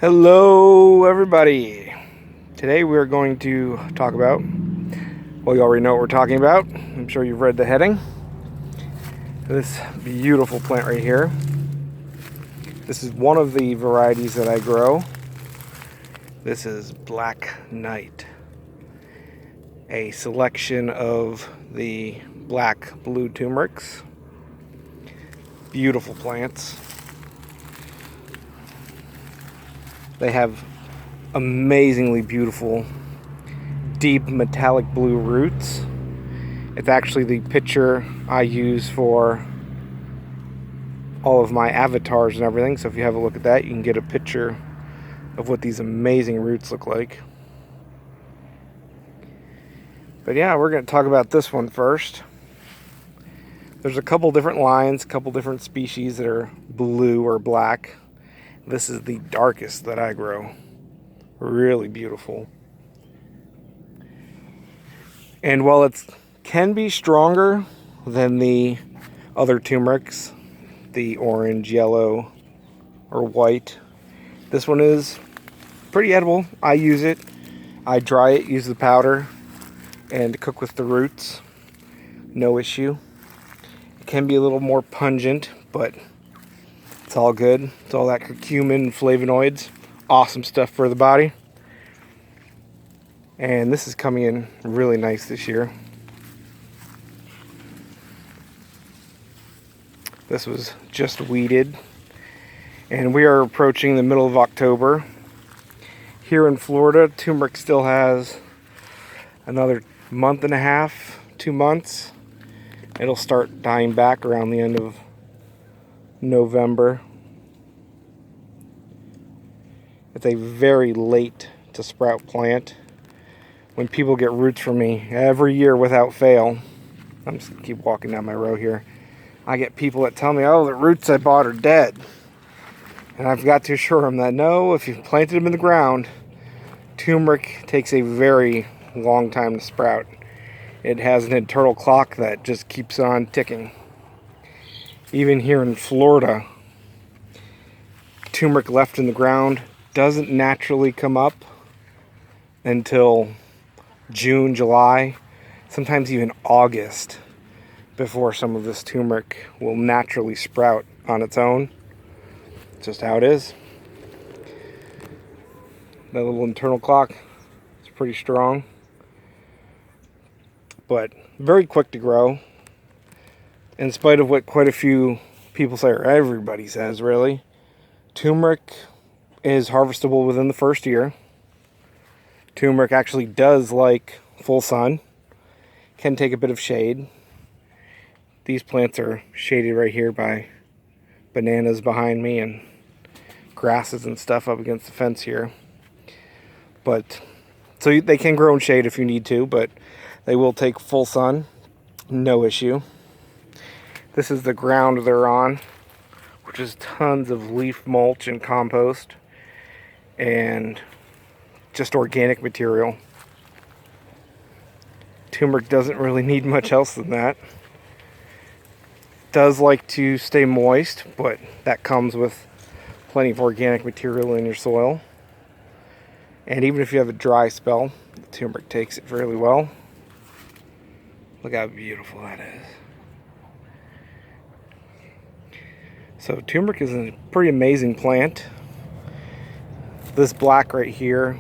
Hello everybody. Today we're going to talk about, well, you already know what we're talking about. I'm sure you've read the heading. This beautiful plant right here. This is one of the varieties that I grow. This is Black Knight, a selection of the black blue turmerics. Beautiful plants. They have amazingly beautiful deep metallic blue roots. It's actually the picture I use for all of my avatars and everything, so if you have a look at that, you can get a picture of what these amazing roots look like. But yeah, we're going to talk about this one first. There's a couple different lines, a couple different species that are blue or black. This is the darkest that I grow. Really beautiful. And while it can be stronger than the other turmerics, the orange, yellow, or white, this one is pretty edible. I use it. I dry it, use the powder, and cook with the roots. No issue. It can be a little more pungent, but it's all good. It's all that curcumin, flavonoids. Awesome stuff for the body. And this is coming in really nice this year. This was just weeded. And we are approaching the middle of October. Here in Florida, turmeric still has another month and a half, 2 months. It'll start dying back around the end of November. It's a very late to sprout plant. When people get roots from me every year without fail, I'm just gonna keep walking down my row here. I get people that tell me, oh, the roots I bought are dead. And I've got to assure them that no, if you've planted them in the ground, turmeric takes a very long time to sprout. It has an internal clock that just keeps on ticking. Even here in Florida, turmeric left in the ground doesn't naturally come up until June, July, sometimes even August, before some of this turmeric will naturally sprout on its own. It's just how it is. That little internal clock is pretty strong, but very quick to grow, in spite of what quite a few people say, or everybody says really. Turmeric is harvestable within the first year. Turmeric actually does like full sun, can take a bit of shade. These plants are shaded right here by bananas behind me and grasses and stuff up against the fence here. But so they can grow in shade if you need to, but they will take full sun, no issue. This is the ground they're on, which is tons of leaf mulch and compost and just organic material. Turmeric doesn't really need much else than that. Does like to stay moist, but that comes with plenty of organic material in your soil. And even if you have a dry spell, the turmeric takes it fairly well. Look how beautiful that is. So turmeric is a pretty amazing plant. This black right here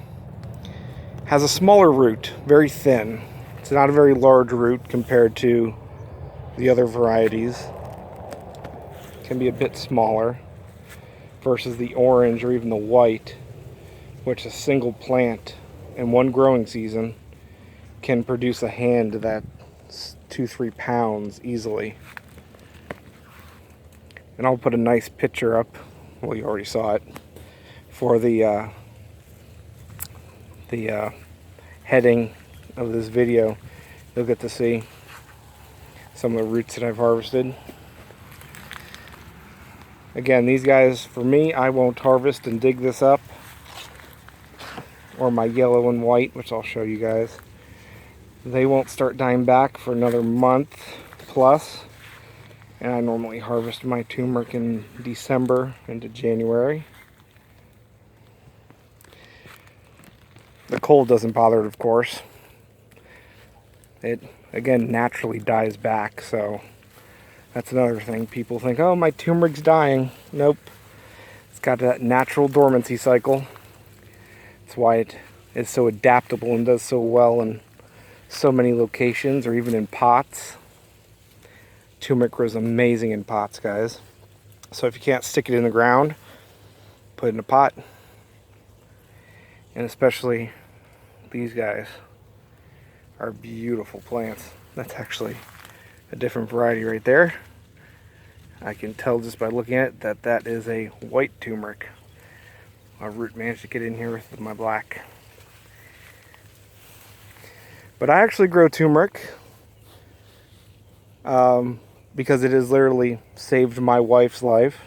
has a smaller root, very thin. It's not a very large root compared to the other varieties. It can be a bit smaller versus the orange or even the white, which a single plant in one growing season can produce a hand that's 2-3 pounds easily. And I'll put a nice picture up, well, you already saw it, for the heading of this video. You'll get to see some of the roots that I've harvested. Again, these guys, for me, I won't harvest and dig this up, or my yellow and white, which I'll show you guys. They won't start dying back for another month plus, and I normally harvest my turmeric in December into January. The cold doesn't bother it, of course. It, again, naturally dies back, so that's another thing. People think, oh, my turmeric's dying. Nope. It's got that natural dormancy cycle. That's why it is so adaptable and does so well in so many locations, or even in pots. Turmeric grows amazing in pots, guys. So if you can't stick it in the ground, put it in a pot. And especially these guys are beautiful plants. That's actually a different variety right there. I can tell just by looking at it that that is a white turmeric. My root managed to get in here with my black. But I actually grow turmeric because it has literally saved my wife's life.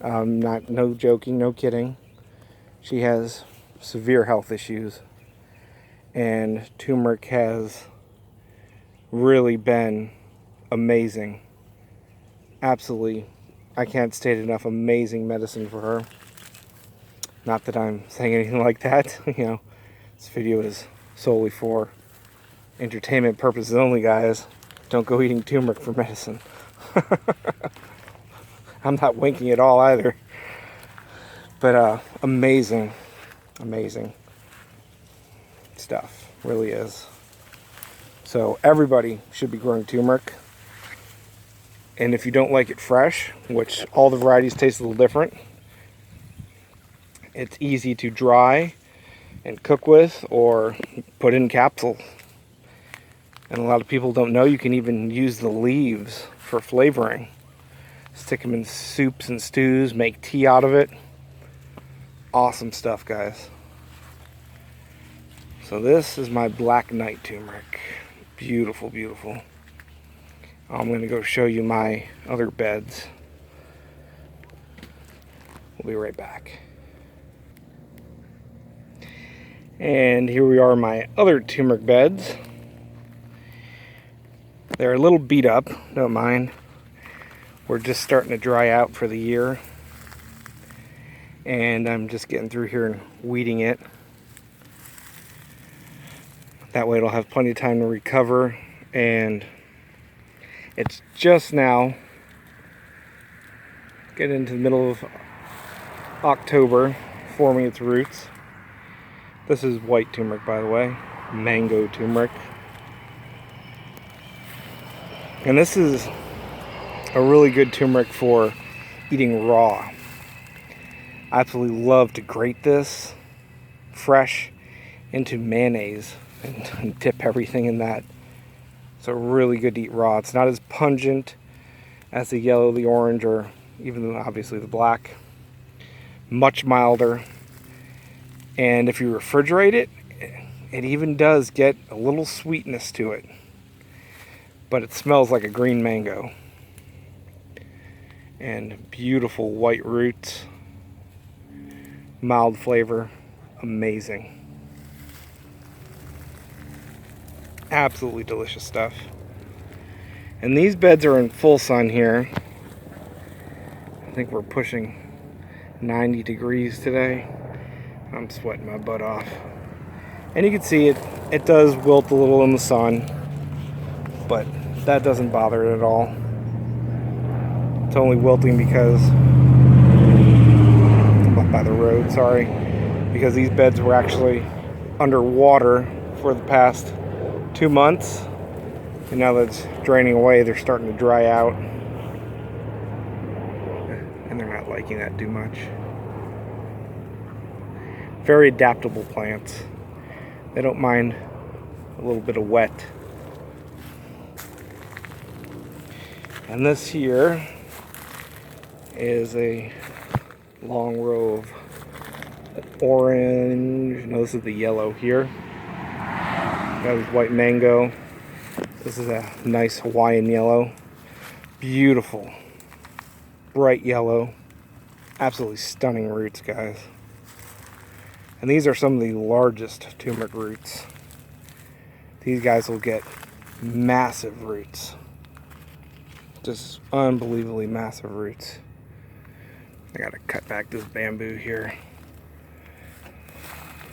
No joking, no kidding. She has severe health issues, and turmeric has really been amazing. Absolutely, I can't state enough, amazing medicine for her. Not that I'm saying anything like that, you know, this video is solely for entertainment purposes only, guys. Don't go eating turmeric for medicine. I'm not winking at all either. But amazing stuff, really is. So everybody should be growing turmeric. And if you don't like it fresh, which all the varieties taste a little different, it's easy to dry and cook with or put in capsules. And a lot of people don't know you can even use the leaves for flavoring. Stick them in soups and stews, make tea out of it. Awesome stuff, guys. So this is my black night turmeric. Beautiful, beautiful. I'm going to go show you my other beds. We'll be right back. And here we are, my other turmeric beds. They're a little beat up, don't mind. We're just starting to dry out for the year. And I'm just getting through here and weeding it. That way it'll have plenty of time to recover. And it's just now getting into the middle of October, forming its roots. This is white turmeric, by the way, mango turmeric. And this is a really good turmeric for eating raw. I absolutely love to grate this fresh into mayonnaise and dip everything in that. So really good to eat raw. It's not as pungent as the yellow, the orange, or even obviously the black. Much milder. And if you refrigerate it, it even does get a little sweetness to it. But it smells like a green mango. And beautiful white roots. Mild flavor. Amazing. Absolutely delicious stuff. And these beds are in full sun here. I think we're pushing 90 degrees today. I'm sweating my butt off. And you can see it does wilt a little in the sun, but that doesn't bother it at all. It's only wilting because I'm up by the road, sorry. Because these beds were actually underwater for the past 2 months. And now that it's draining away, they're starting to dry out. And they're not liking that too much. Very adaptable plants. They don't mind a little bit of wet. And this here is a long row of orange. No, this is the yellow here. Got this white mango. This is a nice Hawaiian yellow. Beautiful. Bright yellow. Absolutely stunning roots, guys. And these are some of the largest turmeric roots. These guys will get massive roots. Just unbelievably massive roots. I gotta cut back this bamboo here.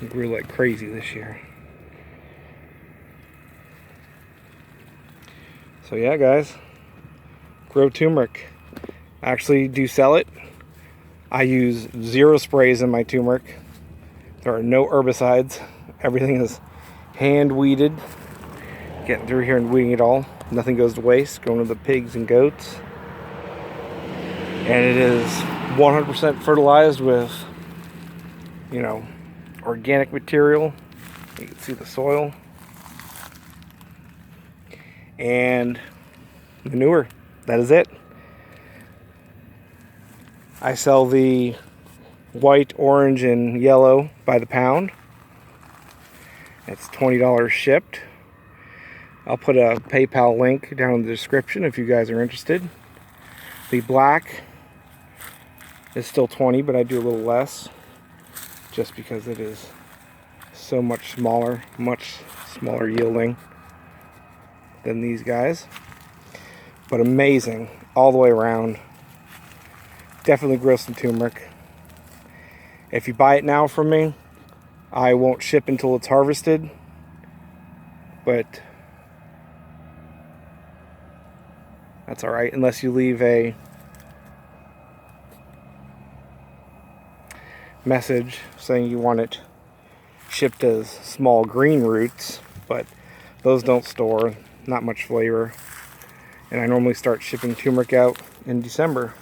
It grew like crazy this year. So yeah, guys, grow turmeric. I actually do sell it. I use 0 sprays in my turmeric. There are no herbicides. Everything is hand weeded. Getting through here and weeding it all. Nothing goes to waste, going to the pigs and goats. And it is 100% fertilized with, you know, organic material. You can see the soil. And manure. That is it. I sell the white, orange, and yellow by the pound. It's $20 shipped. I'll put a PayPal link down in the description if you guys are interested. The black is still $20, but I do a little less just because it is so much smaller yielding than these guys. But amazing all the way around. Definitely grow some turmeric. If you buy it now from me, I won't ship until it's harvested. But that's alright, unless you leave a message saying you want it shipped as small green roots, but those don't store, not much flavor. And I normally start shipping turmeric out in December.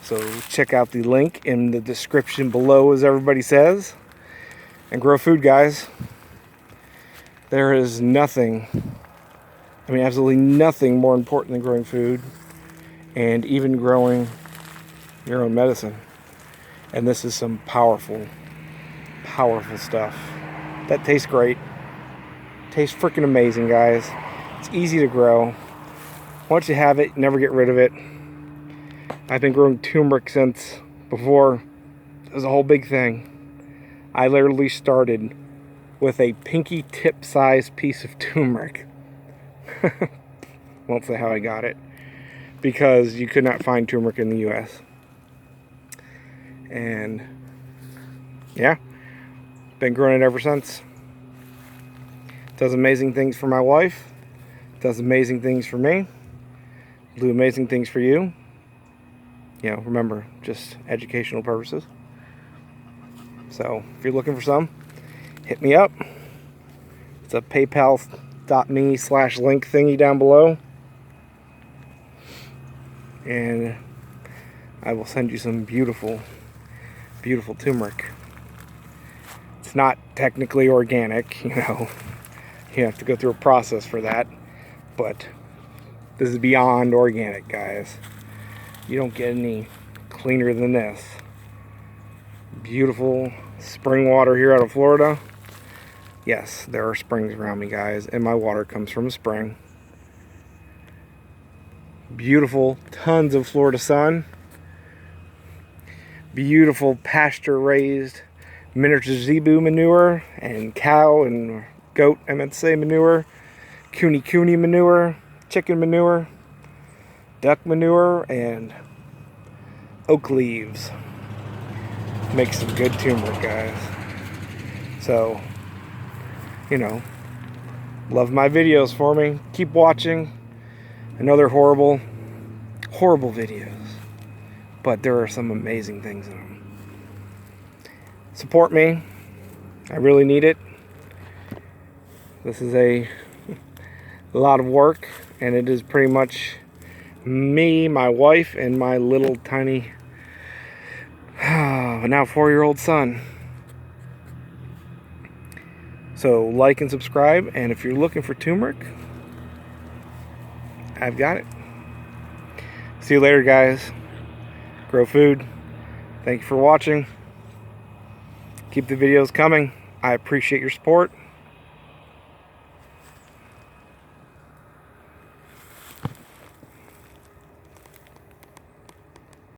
So check out the link in the description below, as everybody says. And grow food, guys. There is nothing, I mean absolutely nothing more important than growing food, and even growing your own medicine. And this is some powerful, powerful stuff. That tastes great. Tastes freaking amazing, guys. It's easy to grow. Once you have it, never get rid of it. I've been growing turmeric since before it was a whole big thing. I literally started with a pinky tip size piece of turmeric. Won't say how I got it, because you could not find turmeric in the US. And yeah, been growing it ever since. Does amazing things for my wife, does amazing things for me, do amazing things for you. You know, remember, just educational purposes. So if you're looking for some, hit me up. It's a paypal.me/link thingy down below, and I will send you some beautiful, beautiful turmeric. It's not technically organic, you know. You have to go through a process for that, but this is beyond organic, guys. You don't get any cleaner than this. Beautiful spring water here out of Florida. Yes, there are springs around me, guys, and my water comes from a spring. Beautiful, tons of Florida sun. Beautiful pasture-raised miniature zebu manure and cow and goat, I meant to say, manure. Cooney manure, chicken manure, duck manure, and oak leaves. Make some good turmeric, guys. So, you know, love my videos for me. Keep watching. I know they're horrible, horrible videos, but there are some amazing things in them. Support me. I really need it. This is a lot of work, and it is pretty much me, my wife, and my little tiny, now 4-year-old son. So like and subscribe, and if you're looking for turmeric, I've got it. See you later, guys. Grow food. Thank you for watching. Keep the videos coming. I appreciate your support.